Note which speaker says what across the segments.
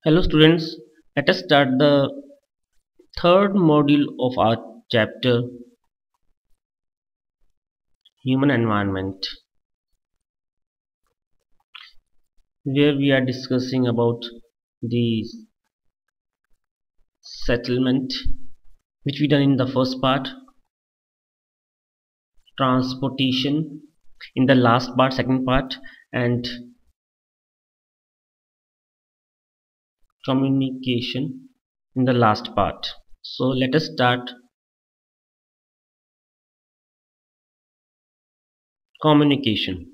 Speaker 1: Hello students, let us start the third module of our chapter Human Environment, where we are discussing about the settlement which we done in the first part, transportation in the last part, second part, and communication in the last part. So let us start communication.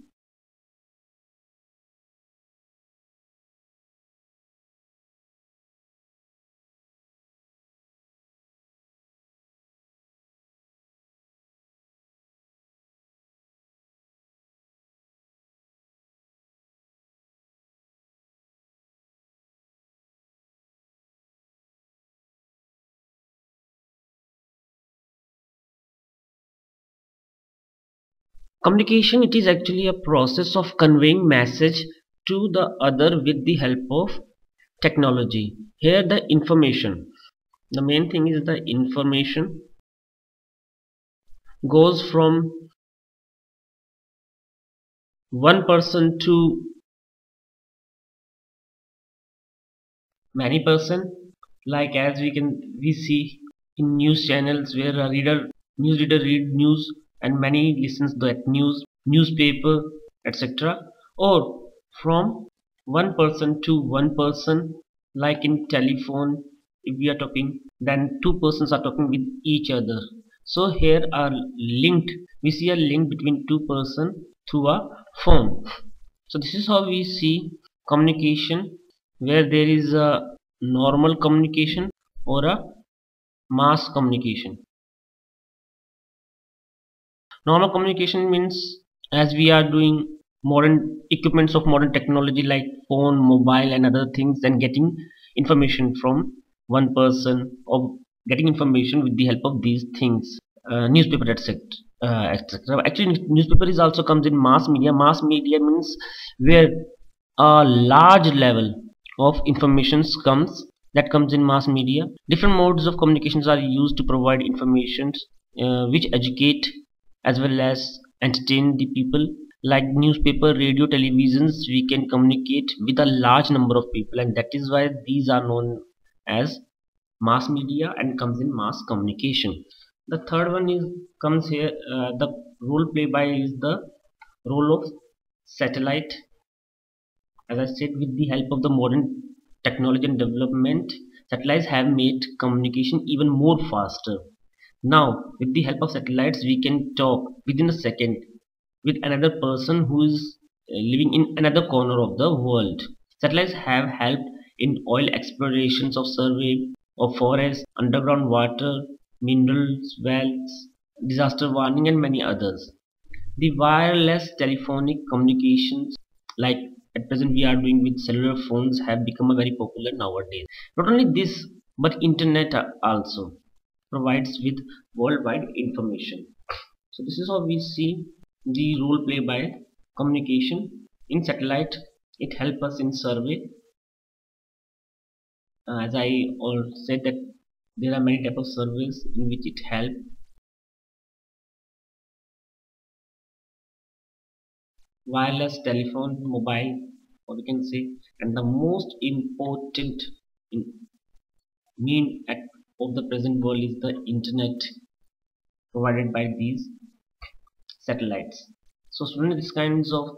Speaker 1: Communication, it is actually a process of conveying message to the other with the help of technology. Here the information, the main thing is the information goes from one person to many person, like as we see in news channels where a newsreader read news and many listens that newspaper, etc. Or from one person to one person, like in telephone, if we are talking, then two persons are talking with each other. So here are linked, we see a link between two person through a phone. So this is how we see communication, where there is a normal communication or a mass communication. Normal communication means as we are doing modern equipments of modern technology like phone, mobile and other things, and getting information from one person or getting information with the help of these things, newspaper, etc. Etc. Actually, newspaper is also comes in mass media. Mass media means where a large level of information comes in mass media. Different modes of communications are used to provide information which educate as well as entertain the people. Like newspaper, radio, televisions, we can communicate with a large number of people, and that is why these are known as mass media and comes in mass communication. The third one is comes here, the role play by is the role of satellite. As I said, with the help of the modern technology and development, satellites have made communication even more faster. Now, with the help of satellites, we can talk within a second with another person who is living in another corner of the world. Satellites have helped in oil explorations, of survey of forests, underground water, minerals, wells, disaster warning, and many others. The wireless telephonic communications, like at present we are doing with cellular phones, have become a very popular nowadays. Not only this, but internet also provides with worldwide information. So this is how we see the role play by communication in satellite. It helps us in survey. As I already said that there are many type of surveys in which it helps. Wireless telephone, mobile, or we can say, and the most important in mean at of the present world is the internet provided by these satellites. So students, these kinds of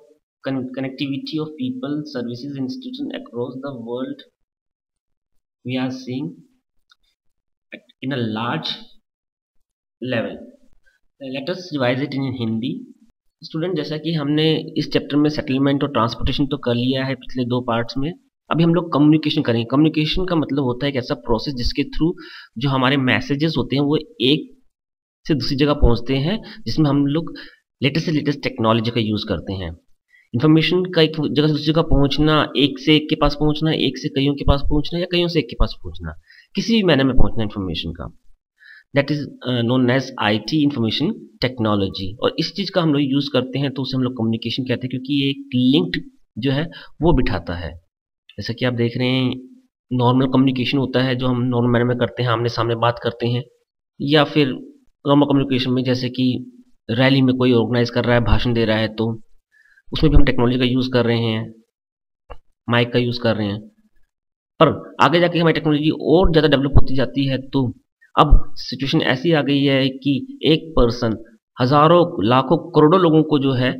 Speaker 1: connectivity of people, services, institutions across the world we are seeing in a large level. Let us revise it in Hindi. Student, जैसा कि हमने इस chapter में settlement और transportation तो कर लिया है पिछले दो पार्ट्स में, अभी हम लोग कम्युनिकेशन करेंगे। कम्युनिकेशन का मतलब होता है एक ऐसा प्रोसेस जिसके थ्रू जो हमारे मैसेजेस होते हैं वो एक से दूसरी जगह पहुंचते हैं, जिसमें हम लोग लेटेस्ट से लेटेस्ट टेक्नोलॉजी का यूज़ करते हैं। इन्फॉर्मेशन का एक जगह से दूसरी जगह पहुंचना, एक से एक के पास पहुंचना, एक से कईयों के पास पहुंचना, या कईयों से एक के पास पहुंचना, किसी भी मैनर में पहुंचना इन्फॉर्मेशन का, that is known as IT, information technology. और इस चीज़ का हम लोग यूज़ करते हैं तो उसे हम लोग कम्युनिकेशन कहते हैं, क्योंकि ये एक लिंक जो है वो बिठाता है। जैसा कि आप देख रहे हैं नॉर्मल कम्युनिकेशन होता है जो हम नॉर्मल मैनर में करते हैं, आमने सामने बात करते हैं, या फिर नॉर्मल कम्युनिकेशन में जैसे कि रैली में कोई ऑर्गेनाइज कर रहा है, भाषण दे रहा है, तो उसमें भी हम टेक्नोलॉजी का यूज़ कर रहे हैं, माइक का यूज़ कर रहे हैं। पर आगे जाके हमारी टेक्नोलॉजी और ज़्यादा डेवलप होती जाती है, तो अब सिचुएशन ऐसी आ गई है कि एक पर्सन हज़ारों, लाखों, करोड़ों लोगों को जो है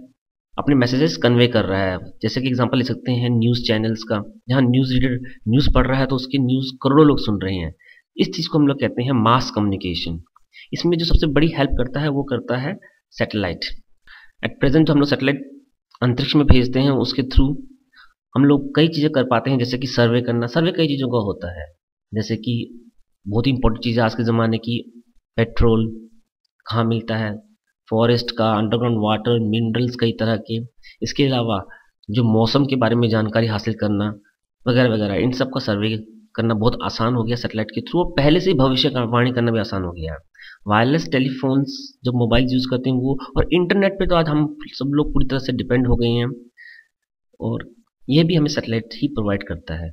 Speaker 1: अपने मैसेजेस कन्वे कर रहा है। जैसे कि एग्जांपल ले सकते हैं न्यूज़ चैनल्स का, जहाँ न्यूज़ रीडर न्यूज़ पढ़ रहा है तो उसकी न्यूज़ करोड़ों लोग सुन रहे हैं। इस चीज़ को हम लोग कहते हैं मास कम्युनिकेशन। इसमें जो सबसे बड़ी हेल्प करता है वो करता है सैटेलाइट। एट प्रेजेंट जो हम लोग सैटेलाइट अंतरिक्ष में भेजते हैं, उसके थ्रू हम लोग कई चीज़ें कर पाते हैं, जैसे कि सर्वे करना। सर्वे कई चीज़ों का होता है, जैसे कि बहुत ही इंपॉर्टेंट चीज़ है आज के ज़माने की, पेट्रोल कहाँ मिलता है, फॉरेस्ट का, अंडरग्राउंड वाटर, मिनरल्स कई तरह के। इसके अलावा जो मौसम के बारे में जानकारी हासिल करना वगैरह वगैरह, इन सब का सर्वे करना बहुत आसान हो गया सैटेलाइट के थ्रू, और पहले से ही भविष्यवाणी करना भी आसान हो गया है। वायरलेस टेलीफोन्स जो मोबाइल यूज़ करते हैं वो, और इंटरनेट पे तो आज हम सब लोग पूरी तरह से डिपेंड हो गए हैं, और ये भी हमें सैटेलाइट ही प्रोवाइड करता है।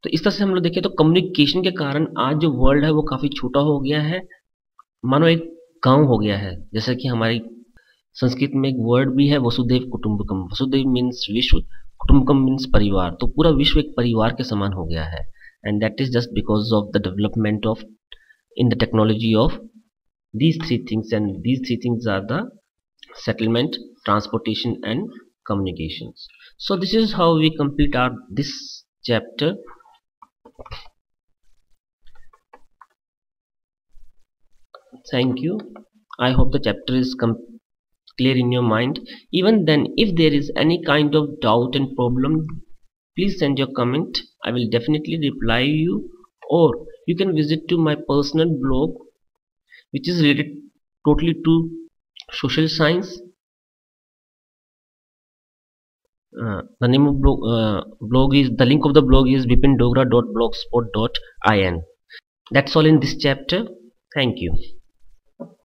Speaker 1: तो इस तरह से हम लोग देखें तो कम्युनिकेशन के कारण आज जो वर्ल्ड है वो काफ़ी छोटा हो गया है, मानो एक गांव हो गया है। जैसे कि हमारी संस्कृत में एक वर्ड भी है, वसुदेव कुटुंबकम। वसुदेव मीन्स विश्व, कुटुंबकम मीन्स परिवार। तो पूरा विश्व एक परिवार के समान हो गया है, and that is just because of the development of in the technology of these three things, and these three things are the settlement, transportation and communications. So this is how we complete our this chapter. Thank you. I hope the chapter is clear in your mind. Even then, if there is any kind of doubt and problem, please send your comment. I will definitely reply you, or you can visit to my personal blog which is related totally to social science. The name of blog is, the link of the blog is bipindogra.blogspot.in. That's all in this chapter. Thank you.